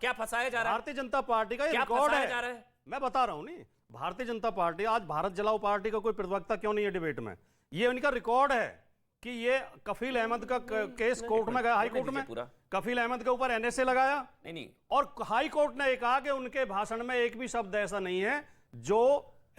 क्या फंसाया जा रहा है? भारतीय जनता पार्टी का ये क्या रिकॉर्ड फंसाया है। जा रहा है? मैं बता रहा हूं नहीं, भारतीय जनता पार्टी, आज भारत जलाओ पार्टी का कोई प्रतिवक्ता क्यों नहीं है डिबेट में? ये उनका रिकॉर्ड है कि ये कफील अहमद का केस कोर्ट में गया, हाई कोर्ट में कफील अहमद के ऊपर एनएसए लगाया। नहीं, और हाई कोर्ट ने कहा कि उनके भाषण में एक भी शब्द ऐसा नहीं है जो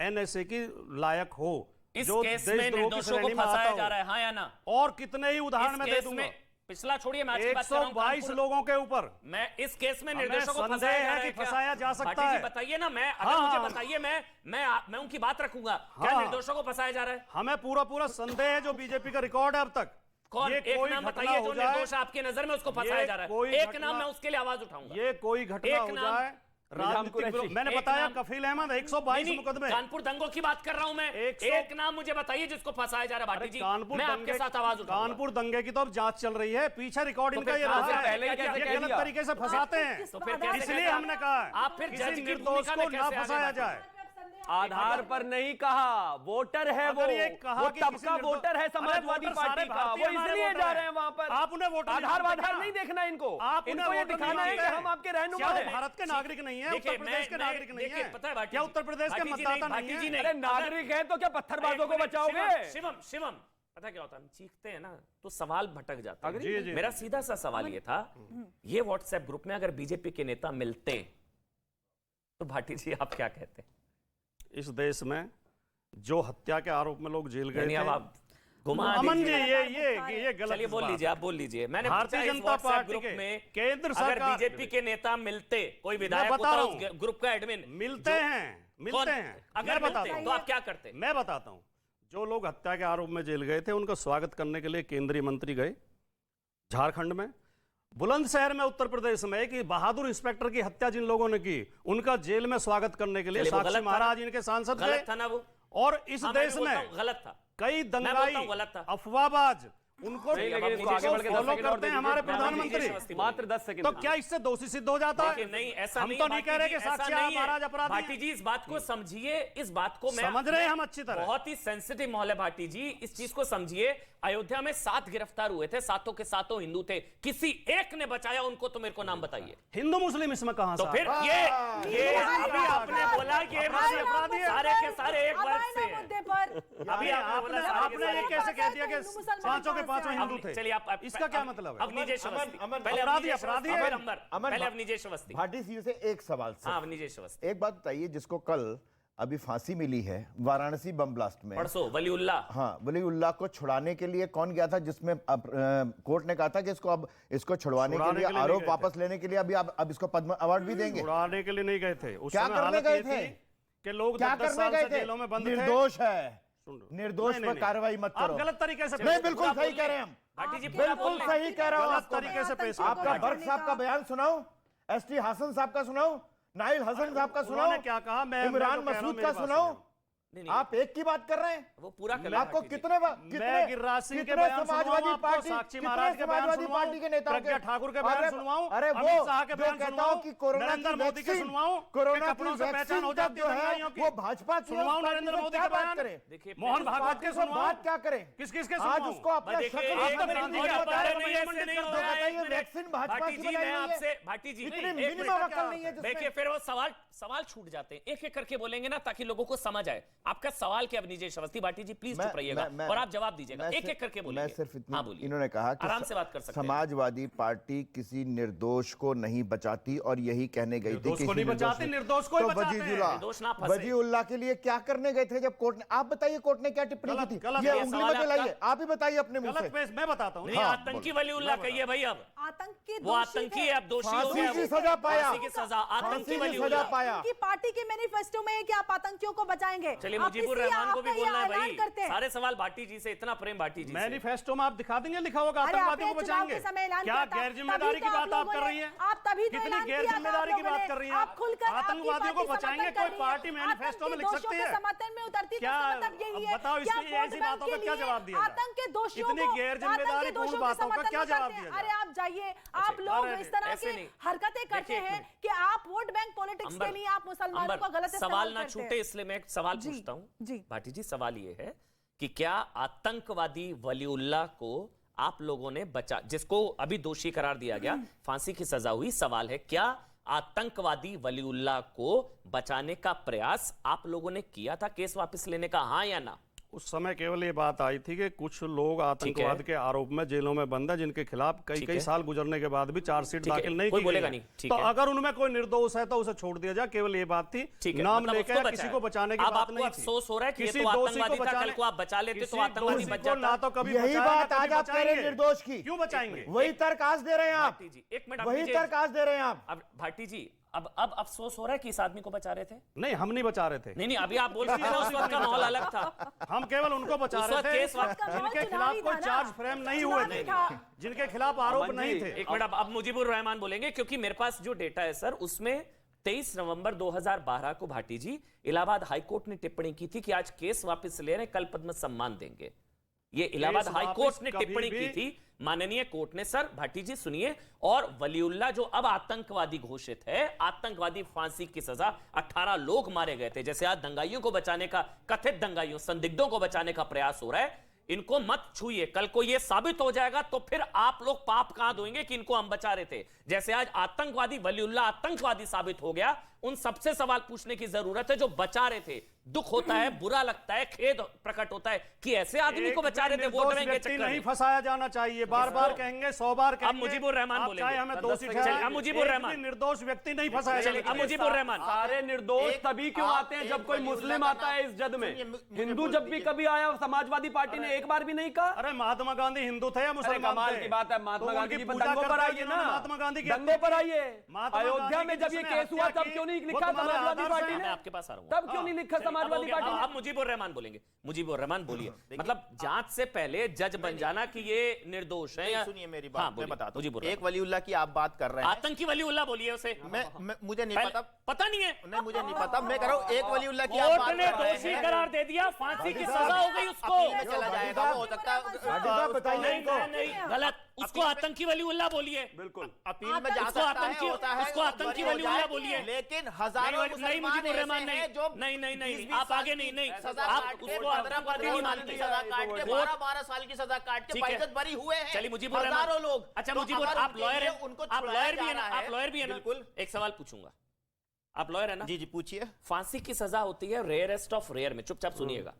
एनएसए की लायक हो, इस जो केस में निर्दोषों को फंसाया जा रहा है, हाँ या ना? और कितने ही उदाहरण मैं दे दूंगा। पिछला छोड़िए, मैं आज की बात कर रहा हूं। 122 लोगों के ऊपर मैं इस केस में निर्दोषों को संदेह है कि फंसाया जा सकता है। बताइए ना, मैं अगर मुझे बताइए, मैं उनकी बात रखूंगा। क्या निर्दोषों को फंसाया जा रहा है? हमें पूरा संदेह है जो बीजेपी का रिकॉर्ड है अब तक। कौन? एक नाम बताइए जो निर्दोष आपके नजर में उसको फंसाया जा रहा है। एक नाम मैं उसके लिए आवाज उठाऊंगा। ये कोई घटना हो जाए राजनीतिक, मैंने बताया कफील अहमद 122 मुकदमे। कानपुर दंगों की बात कर रहा हूं मैं। एक नाम मुझे बताइए जिसको फंसाया जा रहा है। भाटी जी, मैं आपके साथ आवाज उठाऊंगा। कानपुर दंगे की तो अब जांच चल रही है, पीछे रिकॉर्ड इनका ये रहा है, ये गलत तरीके से फंसाते हैं। तो फिर इसलिए हमने कहा आप फिर जज की निर्दोष को ना फंसाया जाए। आधार पर नहीं कहा, वोटर है वो तबका वोटर है समाजवादी पार्टी का, वो इसलिए जा रहे हैं वहां पर। आप उन्हें वोटर आधार नहीं देखना इनको, इनको ये दिखाना है कि हम आपके रहनुमा हैं। भारत के नागरिक नहीं है, उत्तर प्रदेश के नागरिक नहीं है, पता है क्या उत्तर प्रदेश के मतदाता नहीं है? अरे नागरिक है तो क्या पत्थरबाजों को बचाओगे? शिवम पता क्या होता है, हम चीखते हैं ना तो सवाल भटक जाता है। मेरा सीधा सा सवाल ये था, ये व्हाट्सएप ग्रुप में अगर बीजेपी के नेता मिलते तो भाटी जी आप क्या कहते हैं? इस देश में जो हत्या के आरोप में लोग जेल गए थे, आप घुमा अमन जी ये गलत। चलिए बोल लीजिए, आप बोल लीजिए। मैंने भारतीय जनता पार्टी के में केंद्र सरकार, अगर बीजेपी के नेता मिलते, कोई विधायक होता उस ग्रुप का एडमिन मिलते हैं, अगर बताते तो आप क्या करते? मैं बताता हूं। जो लोग हत्या के आरोप में जेल गए थे उनका स्वागत करने के लिए केंद्रीय मंत्री गए झारखंड में, बुलंदशहर में उत्तर प्रदेश में, कि बहादुर इंस्पेक्टर की हत्या जिन लोगों ने की उनका जेल में स्वागत करने के लिए साक्षी महाराज इनके सांसद थे। गलत था ना वो? और इस देश में गलत था, कई दंगाई अफवाहबाज उनको फॉलो करते हैं हमारे प्रधानमंत्री। मात्र 10 सेकंड। तो क्या इससे दोषी सिद्ध हो जाता है? नहीं, ऐसा हम तो नहीं कह रहे कि साक्षी महाराज अपराधी हैं। भाटी जी इस बात को समझिए, इस बात को मैं समझ रहे हैं हम अच्छी तरह। बहुत ही सेंसिटिव माहौल है भाटी जी, इस चीज को समझिए। अयोध्या में 7 गिरफ्तार हुए थे, 7 के 7 हिंदू थे, किसी एक ने बचाया उनको? तो मेरे को नाम बताइए। हिंदू मुस्लिम इसमें कहां? तो फिर ये अभी आपने बोला कि सारे के सारे एक वर्ग से हैं। अभी आपने ये कैसे कह दिया कि 5 के 5 हिंदू थे? चलिए आप इसका क्या मतलब है? अवनीजेश अवस्थी पहले अवनीजेश अवस्थी। भाटी जी से एक सवाल हाँ, अवनीजेश अवस्थी, एक बात बताइए, जिसको कल अभी फांसी मिली है वाराणसी बम ब्लास्ट में, परसों वलीउल्लाह, हाँ वलीउल्लाह को छुड़ाने के लिए कौन गया था? जिसमें कोर्ट ने कहा था कि इसको छुड़वाने के लिए आरोप वापस लेने के लिए अब इसको पद्म अवार्ड भी देंगे। छुड़ाने के लिए नहीं गए थे, क्या करने गए थे? कि लोग क्या करने गए थे? जेलों में बंद थे। निर्दोष है, निर्दोष पर कार्रवाई मत करो। आप गलत तरीके से नहीं, बिल्कुल सही कह रहे हैं हम, भाटी जी बिल्कुल सही कह रहे हो। गलत तरीके से पेश आपका बर्क साहब का बयान सुनाओ, एसटी हासन साहब का सुनाओ, नाइल हसन साहब का सुनाओ, क्या कहा, मैं इमरान मसूद का सुनाओ। आप एक की बात कर रहे हैं, वो पूरा आपको कितने समाजवादी पार्टी के नेताओं के ठाकुर के बयान सुनवाऊं? अरे वो जो कहता हूं कि नरेंद्र मोदी के सुनवाऊं, कोरोना की वैक्सीन हो जाती है वो भाजपा की, सुनवाऊं नरेंद्र मोदी का बयान? देखिए मोहन भागवत के सुनवाऊं? बात क्या करें? किसके आज उसको अपना वैक्सीन भाजपा की बनाई है। भाटी जी इतनी मिनिमम अकल नहीं है। देखिए फिर वो सवाल छूट जाते हैं, एक एक करके बोलेंगे ना ताकि लोगों को समझ आए। आपका सवाल क्या अवनीजेश अवस्थी? भाटी जी प्लीज चुप रहिएगा और आप जवाब दीजिएगा, एक एक करके बोलेंगे। मैं सिर्फ इन्होंने कहा कि आराम से बात कर सकते हैं। समाजवादी पार्टी किसी निर्दोष को नहीं बचाती और यही कहने गई थी कि निर्दोष को वजीउल्लाह के लिए क्या करने गए थे जब कोर्ट ने? आप बताइए कोर्ट ने क्या टिप्पणी की थी? ये उंगली मत चलाइए, आप ही बताइए अपने मुंह से। मैं बताता हूं। आतंकी वलीउल्लाह कहिए भाई, अब वो आतंकी है, अब दोषी हो गया, फांसी की सजा पाया, फांसी की सजा, आतंकी सजा पाया। उनकी पार्टी के मैनिफेस्टो में है कि आप आतंकियों को बचाएंगे। चलिए मुजीबुर रहमान को भी बोलना है भाई, सारे सवाल भाटी जी से, इतना प्रेम भाटी जी। मैनिफेस्टो में आप दिखा देंगे लिखा होगा आतंकवादियों को बचाएंगे? क्या गैर जिम्मेदारी की बात आप कर रही हैं? आप तभी कितनी गैर जिम्मेदारी की बात कर रही हैं? आतंकवादियों को बचाएंगे, कोई पार्टी मैनिफेस्टो में लिख सकती है? समर्थन में उतरती क्या बताओ, इसलिए ऐसी बातों का क्या जवाब दिया? आतंक के दोषियों इतनी गैर जिम्मेदारी पूर्ण बातों का क्या जवाब दिया? अरे आप जाइए, आप लोग इस तरह की हरकतें करते हैं कि आप वोट बैंक पॉलिटिक्स के लिए आप मुसलमानों को गलत सवाल ना छूटे, इसलिए मैं एक सवाल पूछता हूं भाटी जी। सवाल ये है कि क्या आतंकवादी वलीउल्लाह को आप लोगों ने बचा, जिसको अभी दोषी करार दिया गया, फांसी की सजा हुई, सवाल है क्या आतंकवादी वलीउल्लाह को बचाने का प्रयास आप लोगों ने किया था केस वापस लेने का, हाँ या ना? उस समय केवल ये बात आई थी कि कुछ लोग आतंकवाद के आरोप में जेलों में बंद है, जिनके खिलाफ कई साल गुजरने के बाद भी चार्जशीट दाखिल नहीं की गई है। तो अगर उनमें कोई निर्दोष है तो उसे छोड़ दिया जाए, केवल ये बात थी। नाम लेकर किसी को बचाने की बात नहीं थी। अफसोस हो रहा है कि ये तो आतंकवादी था, कल को आप बचा लेते तो आतंकवादी बच जाता। ना तो कभी यही बात आज आप कह रहे हैं निर्दोष की, क्यों बचाएंगे? वही तर्क आज दे रहे हैं आप, एक मिनट, वही तर्क आज दे रहे हैं आप। अब भाटी जी, अब अफसोस हो रहा है कि इस आदमी को बचा रहे थे? नहीं, हम नहीं बचा रहे थे। नहीं, अभी आप बोल रहे थे उस वक्त का माहौल अलग था। हम केवल उनको बचा रहे थे जिनके खिलाफ कोई चार्ज फ्रेम नहीं हुए थे, जिनके खिलाफ आरोप नहीं थे। एक मिनट, अब मुजीबुर रहमान बोलेंगे, क्योंकि मेरे पास जो डेटा है सर, उसमें 23 नवंबर 2012 को भाटी जी इलाहाबाद हाईकोर्ट ने टिप्पणी की थी कि आज केस वापस ले रहे, कल पद्म सम्मान देंगे। ये इलाहाबाद हाईकोर्ट ने टिप्पणी की थी, माननीय कोर्ट ने। सर भाटी जी सुनिए, और वलीउल्लाह जो अब आतंकवादी घोषित है, आतंकवादी फांसी की सजा, 18 लोग मारे गए थे। जैसे आज दंगाइयों को बचाने का, कथित दंगाइयों, संदिग्धों को बचाने का प्रयास हो रहा है, इनको मत छूइए। कल को यह साबित हो जाएगा तो फिर आप लोग पाप कहां धोएंगे कि इनको हम बचा रहे थे। जैसे आज आतंकवादी वलीउल्लाह आतंकवादी साबित हो गया, उन सबसे सवाल पूछने की जरूरत है जो बचा रहे थे। दुख होता है, बुरा लगता है, खेद प्रकट होता है कि ऐसे आदमी को बचा रहे थे वोट बैंक के चक्कर में। नहीं फंसाया जाना चाहिए, बार बार कहेंगे, 100 बार कहेंगे। अब मुजीबुर रहमान बोलेंगे, चाहे हमें दोषी ठहराएं, मुजीबुर रहमान, निर्दोष व्यक्ति नहीं फंसाया जाएगा। अब मुजीबुर रहमान, सारे निर्दोष तभी क्यों आते हैं जब कोई मुस्लिम आता है इस जद में? हिंदू जब भी कभी आया, समाजवादी पार्टी ने एक बार भी नहीं कहा। अरे महात्मा गांधी हिंदू थे या मुसलमान कमाल थे? की बात है, महात्मा गांधी की पूजा दंगों पर करता आइए ना, महात्मा गांधी की दंगों पर आइए। महात्मा अयोध्या गांधी में की जब ये जिसने केस हुआ हत्या तब की, क्यों नहीं वो लिखा तुम्हारे समाजवादी आदर्श पार्टी हैं। ने? मैं आपके पास आ रहा हूं। तब क्यों नहीं लिखा समाजवादी पार्टी ने? अब मुजीबुर रहमान बोलेंगे। मुजीबुर रहमान बोलिए, मतलब जांच से पहले जज बन जाना कि ये निर्दोष है या? सुनिए मेरी बात, मैं बताता हूं। मुजीबुर एक वलीउल्लाह की आप बात कर रहे हैं, आतंकी वलीउल्लाह बोलिए उसे। मुझे नहीं पता, पता नहीं है, नहीं मुझे नहीं पता, मैं कह रहा हूं एक वलीउल्लाह की आप कोर्ट बात ने कर रहे दोषी हैं। करार दे दिया, फांसी की सजा हो गई उसको। अपील में चला जाएगा, वो हो सकता है। बताइए नहीं, गलत, उसको आतंकी वलीउल्लाह बोलिए। बिल्कुल, अपील में जा उसको सकता है, आतंकी, होता है, उसको आतंकी वलीउल्लाह बोलिए। लेकिन हजारों नहीं मुजीबुर रहमान, नहीं, आप आगे नहीं, आप उसको आतंकवादी नहीं मानते। 12 साल की सजा काट के बाइज्जत बरी हुए हैं। चलिए मुजीबुर हजारों लोग। अच्छा तो मुजीबुर, अगर आप उनके लॉयर लिए हैं, उनको आप छुड़ाया लॉयर भी जा है ना? रहा आप लॉयर भी है ना? बिल्कुल। एक सवाल पूछूंगा, आप लॉयर है ना? जी पूछिए। फांसी की सजा होती है रेयरेस्ट ऑफ रेयर में, चुपचाप सुनिएगा।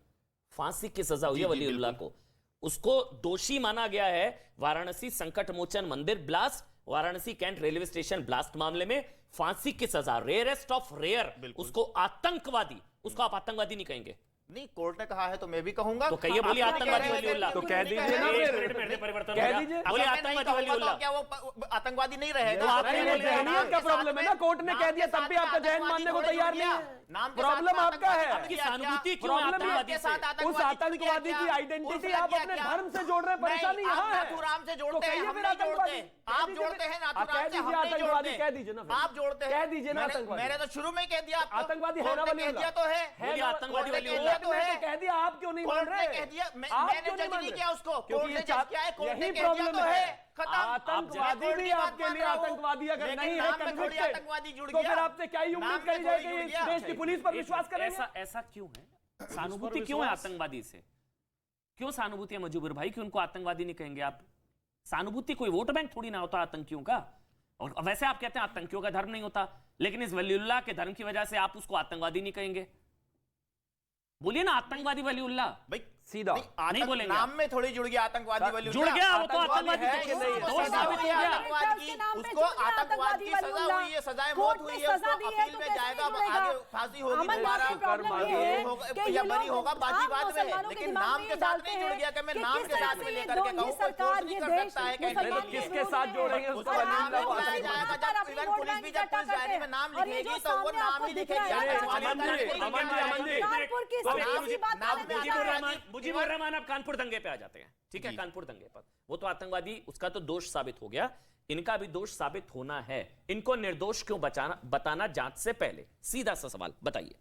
फांसी की सजा हुई है वलीउल्लाह को, उसको दोषी माना गया है वाराणसी संकट मोचन मंदिर blast, Varanasi cantt railway station blast मामले में फांसी की सजा, रेयरेस्ट ऑफ रेयर। उसको आतंकवादी, उसको आप आतंकवादी नहीं कहेंगे? नहीं, कोर्ट ने कहा है तो मैं भी कहूंगा। तो कहिए, बोलिए आतंकवादी वलीउल्लाह। तो कह दीजिए ना फिर, परिवर्तन कह दीजिए। बोलिए आतंकवादी वलीउल्लाह। क्या वो आतंकवादी नहीं रहेगा? जहनियत का प्रॉब्लम है ना, कोर्ट ने कह दिया तब भी आपका जहन मानने को तैयार नहीं है। प्रॉब्लम आपका है। आपकी सहानुभूति क्यों है प्रॉब्लम आतंकवादी से? उस आतंकवादी की आइडेंटिटी आप अपने धर्म से जोड़ रहे हैं, परेशानी यहाँ है। नाथूराम से तो जोड़ते हैं, कहिए हम फिर नहीं आतंकवादी। जोड़ते। आप जोड़ते हैं नाथूराम से, हम नहीं आतंकवादी जोड़ते। कह दीजिए ना फिर। आप जोड़ते हैं, कह दीजिए ना आतंकवादी। मैंने तो शुरू में कह दिया आपको। आतंकवादी है ना कोर्ट ने कह दिया तो है। बोलिए आतंकवादी कोर्ट ने कह वलीउल्लाह। दिया तो है। कह दिया, आप क्यों नहीं मान कोर्ट ने रहे? कह दिया, आप मैंने क्यों जज मान नहीं रहे? किया उसको, कोर्ट क्योंकि ने जज किया है, कोर्ट ने यही कह दिया प्रॉब्लम तो है। है। खत्म। आतंकवादी भी आपके लिए आतंकवादी अगर नहीं है थोड़ी आतंकवादी जुड़ तो गया, फिर आपसे क्या ही उम्मीद करी जाएगी कि इस देश की पुलिस पर विश्वास करेंगे? ऐसा क्यों है? सहानुभूति क्यों है आतंकवादी से? क्यों सहानुभूति है मुजीबुर भाई कि उनको आतंकवादी नहीं कहेंगे आप? सहानुभूति कोई वोट बैंक थोड़ी ना होता आतंकियों का। और वैसे आप कहते हैं आतंकियों का धर्म नहीं होता, लेकिन इस वलीउल्लाह के धर्म की वजह से आप उसको आतंकवादी नहीं कहेंगे? बोलिए ना आतंकवादी वलीउल्लाह। भाई सीधा नहीं बोलेंगे नाम में थोड़ी जुड़ गया आतंकवादी वलीउल्लाह। जुड़ गया, वो तो आतंकवादी है कि नहीं है? दोष साबित हो गया। उसको आतंकवाद की सजा हुई है, सजाएं मौत हुई है, उसको अपील में जाएगा, आगे फांसी होगी दोबारा या बरी होगा, बाकी बात में है। लेकिन नाम के साथ नहीं जुड़ गया कि मैं नाम के साथ में लेकर के कहूँ, कोई फोर्स नहीं कर सकता है कि किसके साथ जोड़ेंगे उसको? नाम बुलाया जाएगा। जब इवन पुलिस भी जब पुलिस डायरी में नाम लिखेगी तो वो नाम ही लिखेगी। मुजीबुर रहमान आप कानपुर दंगे पे आ जाते हैं, ठीक है? कानपुर दंगे पर वो तो आतंकवादी, उसका तो दोष साबित हो गया, इनका भी दोष साबित होना है। इनको निर्दोष क्यों बताना जांच से पहले? सीधा सा सवाल बताइए।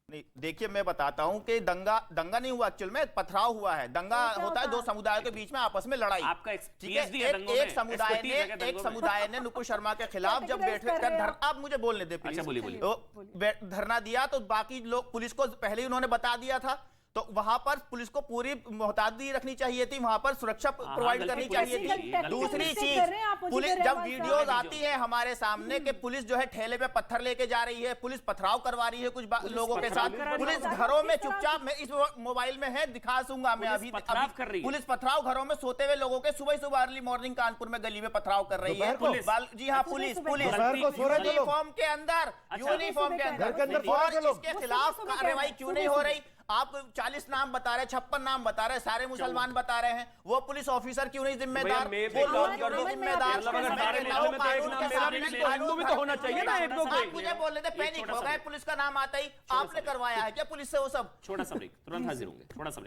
नहीं, देखिए मैं बताता हूं कि दंगा नहीं हुआ, एक्चुअल में पथराव हुआ है। दंगा होता है दो समुदायों के बीच में आपस में लड़ाई। आपका ठीक है, एक समुदाय ने नुपुर शर्मा के खिलाफ जब बैठे कर आप मुझे बोलने दे प्लीज। अच्छा बोलिए। तो धरना दिया तो बाकी लोग पुलिस को पहले ही उन्होंने बता दिया था, तो वहां पर पुलिस को पूरी मोहतादी रखनी चाहिए थी, वहां पर सुरक्षा प्रोवाइड करनी चाहिए थी। दूसरी चीज, पुलिस जब वीडियोस आती है हमारे सामने कि पुलिस जो है ठेले पे पत्थर लेके जा रही है, पुलिस पथराव करवा रही है कुछ लोगों के साथ, पुलिस घरों में चुपचाप, मैं इस मोबाइल में है दिखा दूंगा मैं अभी, पुलिस पथराव घरों में सोते हुए लोगों के सुबह अर्ली मॉर्निंग कानपुर में गली में पथराव कर रही है। जी हाँ, पुलिस यूनिफॉर्म के अंदर और इसके खिलाफ कार्रवाई क्यों नहीं हो रही? आप 40 नाम बता रहे, 56 नाम बता रहे, सारे मुसलमान बता रहे हैं, वो पुलिस ऑफिसर क्यों नहीं जिम्मेदार? हिंदू भी तो होना चाहिए ना एक दो। मुझे बोल रहे थे पैनिक हो गए पुलिस का नाम आता ही, आपने करवाया है क्या पुलिस से वो सब? छोटा सा ब्रेक, तुरंत हाजिर होंगे, थोड़ा सा ब्रेक।